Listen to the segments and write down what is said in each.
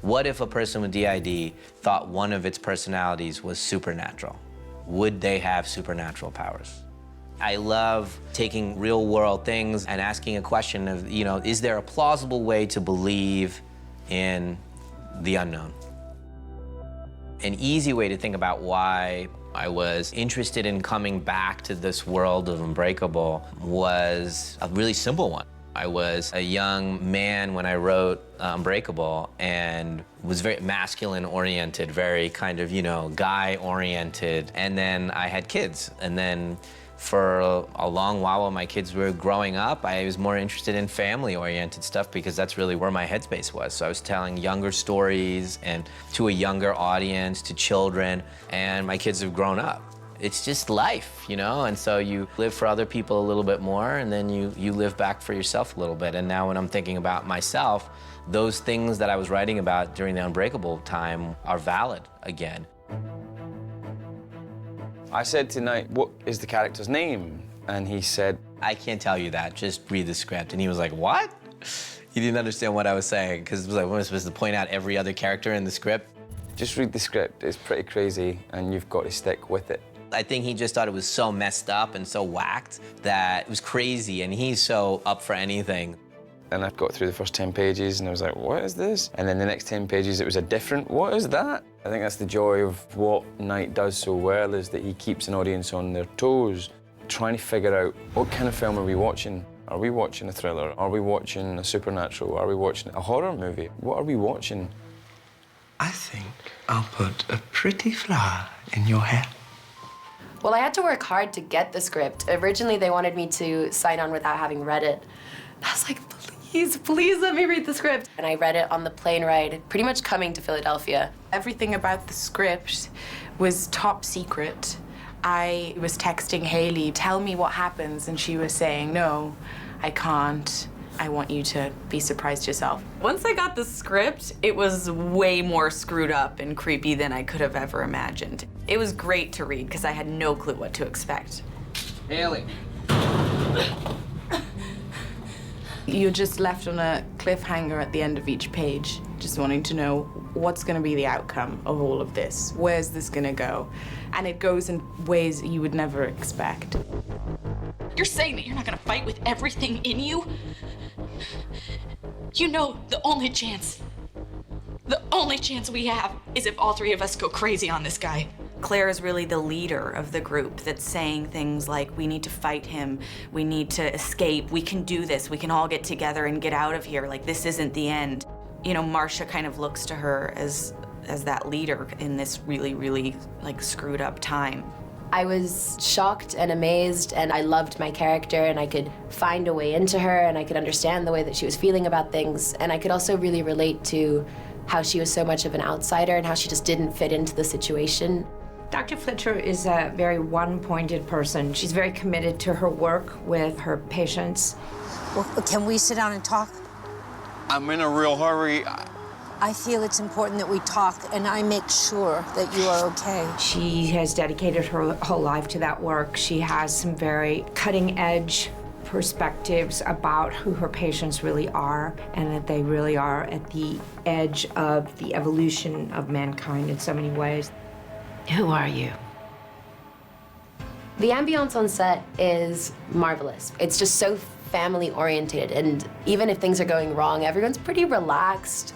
What if a person with DID thought one of its personalities was supernatural? Would they have supernatural powers? I love taking real world things and asking a question of, is there a plausible way to believe in the unknown? An easy way to think about why I was interested in coming back to this world of Unbreakable was a really simple one. I was a young man when I wrote Unbreakable and was very masculine-oriented, very kind of, guy-oriented. And then I had kids. And then for a long while my kids were growing up, I was more interested in family-oriented stuff because that's really where my headspace was. So I was telling younger stories and to a younger audience, to children, and my kids have grown up. It's just life, and so you live for other people a little bit more, and then you live back for yourself a little bit. And now when I'm thinking about myself, those things that I was writing about during the Unbreakable time are valid again. I said tonight, what is the character's name? And he said, I can't tell you that, just read the script. And he was like, what? He didn't understand what I was saying, because it was like, what am I supposed to point out every other character in the script? Just read the script, it's pretty crazy, and you've got to stick with it. I think he just thought it was so messed up and so whacked that it was crazy, and he's so up for anything. And I got through the first 10 pages and I was like, what is this? And then the next 10 pages, it was a different, what is that? I think that's the joy of what Knight does so well, is that he keeps an audience on their toes, trying to figure out what kind of film are we watching? Are we watching a thriller? Are we watching a supernatural? Are we watching a horror movie? What are we watching? I think I'll put a pretty flower in your hair. Well, I had to work hard to get the script. Originally, they wanted me to sign on without having read it. I was like, please let me read the script. And I read it on the plane ride, pretty much coming to Philadelphia. Everything about the script was top secret. I was texting Haley, tell me what happens, and she was saying, no, I can't. I want you to be surprised yourself. Once I got the script, it was way more screwed up and creepy than I could have ever imagined. It was great to read because I had no clue what to expect. Haley. You're just left on a cliffhanger at the end of each page, just wanting to know what's going to be the outcome of all of this. Where's this going to go? And it goes in ways you would never expect. You're saying that you're not gonna fight with everything in you? You know the only chance we have is if all three of us go crazy on this guy. Claire is really the leader of the group that's saying things like, we need to fight him, we need to escape, we can do this, we can all get together and get out of here, like this isn't the end. Marcia kind of looks to her as that leader in this really, really like screwed up time. I was shocked and amazed, and I loved my character, and I could find a way into her, and I could understand the way that she was feeling about things, and I could also really relate to how she was so much of an outsider and how she just didn't fit into the situation. Dr. Fletcher is a very one-pointed person. She's very committed to her work with her patients. Well, can we sit down and talk? I'm in a real hurry. I feel it's important that we talk, and I make sure that you are okay. She has dedicated her whole life to that work. She has some very cutting-edge perspectives about who her patients really are, and that they really are at the edge of the evolution of mankind in so many ways. Who are you? The ambiance on set is marvelous. It's just so family oriented, and even if things are going wrong, everyone's pretty relaxed.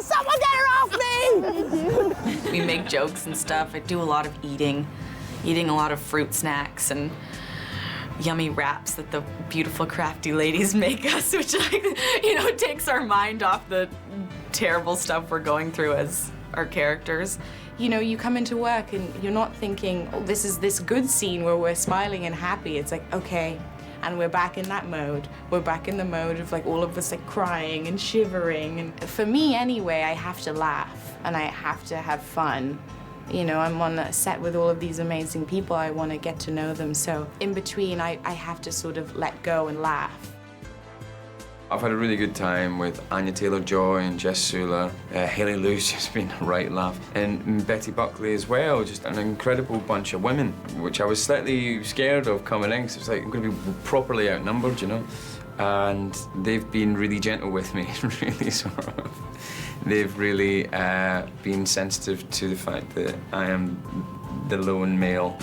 Someone get her off me! We make jokes and stuff. I do a lot of eating a lot of fruit snacks and yummy wraps that the beautiful, crafty ladies make us, which, takes our mind off the terrible stuff we're going through as our characters. You come into work and you're not thinking, oh, this is this good scene where we're smiling and happy. It's like, okay, and we're back in that mode. We're back in the mode of all of us crying and shivering. And for me anyway, I have to laugh and I have to have fun. I'm on a set with all of these amazing people. I want to get to know them. So in between, I have to sort of let go and laugh. I've had a really good time with Anya Taylor-Joy and Jess Sula. Haley Lu's just been a right laugh. And Betty Buckley as well, just an incredible bunch of women, which I was slightly scared of coming in, because it's I'm going to be properly outnumbered, And they've been really gentle with me, really sort of They've really been sensitive to the fact that I am the lone male.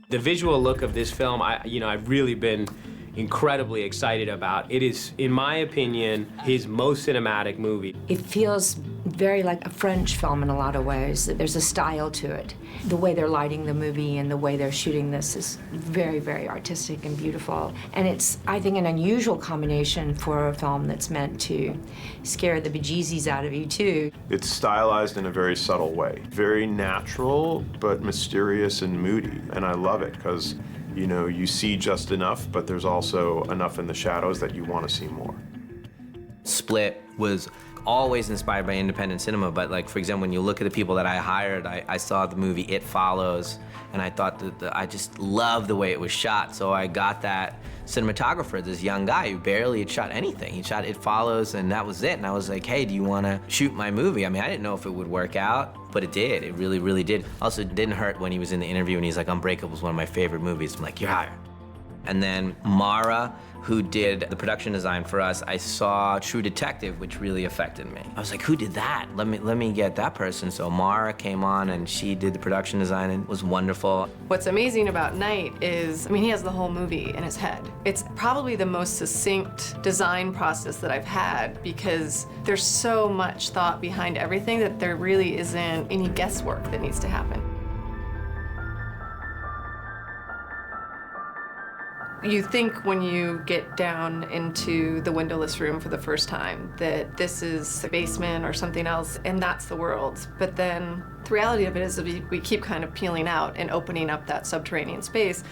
The visual look of this film, I've really been incredibly excited about. It is, in my opinion, his most cinematic movie. It feels very like a French film in a lot of ways. There's a style to it. The way they're lighting the movie and the way they're shooting this is very, very artistic and beautiful. And it's, I think, an unusual combination for a film that's meant to scare the bejesus out of you, too. It's stylized in a very subtle way. Very natural, but mysterious and moody. And I love it because, you know, you see just enough, but there's also enough in the shadows that you want to see more. Split was always inspired by independent cinema, but like, for example, when you look at the people that I hired, I saw the movie It Follows, and I thought that I just loved the way it was shot, so I got that cinematographer, this young guy who barely had shot anything. He shot It Follows, and that was it, and I was like, hey, do you want to shoot my movie? I mean, I didn't know if it would work out, but it did. It really, really did. Also, it didn't hurt when he was in the interview and he's like, Unbreakable is one of my favorite movies. I'm like, you're hired. And then Mara, who did the production design for us, I saw True Detective, which really affected me. I was like, who did that? Let me get that person. So Mara came on and she did the production design and it was wonderful. What's amazing about Night is, I mean, he has the whole movie in his head. It's probably the most succinct design process that I've had because there's so much thought behind everything that there really isn't any guesswork that needs to happen. You think when you get down into the windowless room for the first time that this is the basement or something else, and that's the world. But then the reality of it is that we keep kind of peeling out and opening up that subterranean space,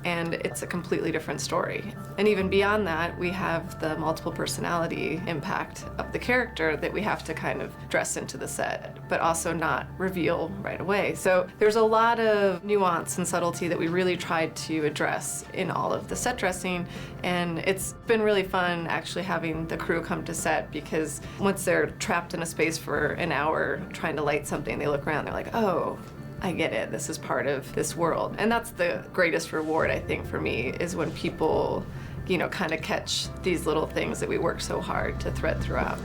and it's a completely different story. And even beyond that, we have the multiple personality impact of the character that we have to kind of dress into the set, but also not reveal right away. So there's a lot of nuance and subtlety that we really tried to address in all of the set dressing, and it's been really fun actually having the crew come to set because once they're trapped in a space for an hour trying to light something, they look around, they're like, oh, I get it, this is part of this world. And that's the greatest reward, I think, for me, is when people, you know, kind of catch these little things that we work so hard to thread throughout.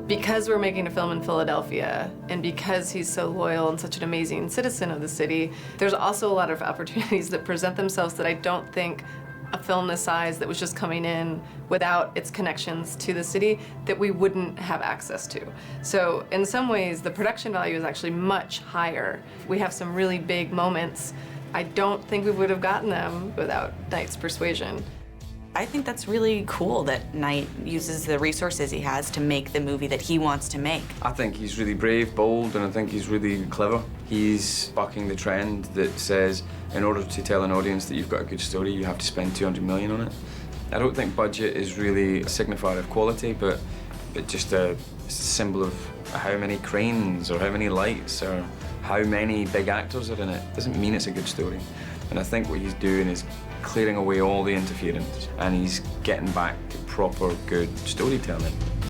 Because we're making a film in Philadelphia, and because he's so loyal and such an amazing citizen of the city, there's also a lot of opportunities that present themselves that I don't think a film this size that was just coming in without its connections to the city that we wouldn't have access to. So in some ways, the production value is actually much higher. We have some really big moments. I don't think we would have gotten them without Night's persuasion. I think that's really cool that Night uses the resources he has to make the movie that he wants to make. I think he's really brave, bold, and I think he's really clever. He's bucking the trend that says, in order to tell an audience that you've got a good story, you have to spend 200 million on it. I don't think budget is really a signifier of quality, but just a symbol of how many cranes or how many lights or how many big actors are in it. It doesn't mean it's a good story. And I think what he's doing is clearing away all the interference, and he's getting back to proper good storytelling.